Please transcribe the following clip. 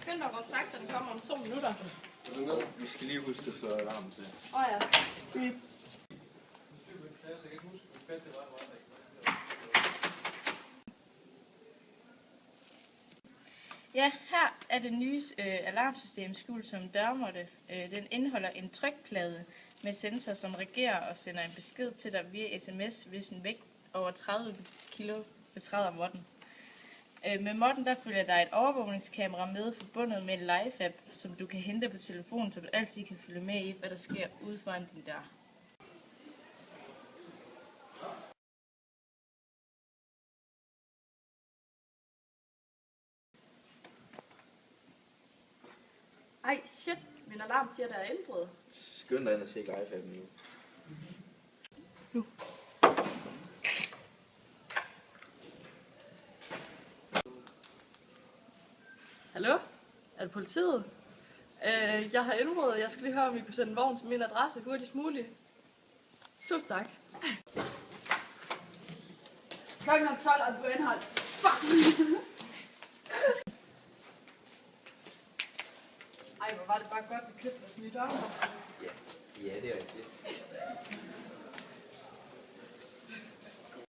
skynd dig, vores taxa, den kommer om 2 minutter. Vi skal lige huske at slå alarmen til. Ja. Beep. Ja, her er det nye alarmsystem skjult som dørmåtte. Den indeholder en trykplade med sensor, som reagerer og sender en besked til dig via sms, hvis en vægt over 30 kg betræder måtten. Med måtten der følger der et overvågningskamera med forbundet med en live-app, som du kan hente på telefonen, så du altid kan følge med i, hvad der sker ude foran din dør. Ej, shit. Min alarm siger, der er indbrud. Skynd dig ind og se live-appen nu. Nu. Hallo? Er det politiet? Jeg har indbrud, og jeg skal lige høre, om I kunne sende en vogn til min adresse hurtigst muligt. Tusind tak. Klokken er 12, og du er indholdt. Fuck! Ej, hvor var det bare godt, vi købte vores nye dørmåtte. Ja, det er rigtigt.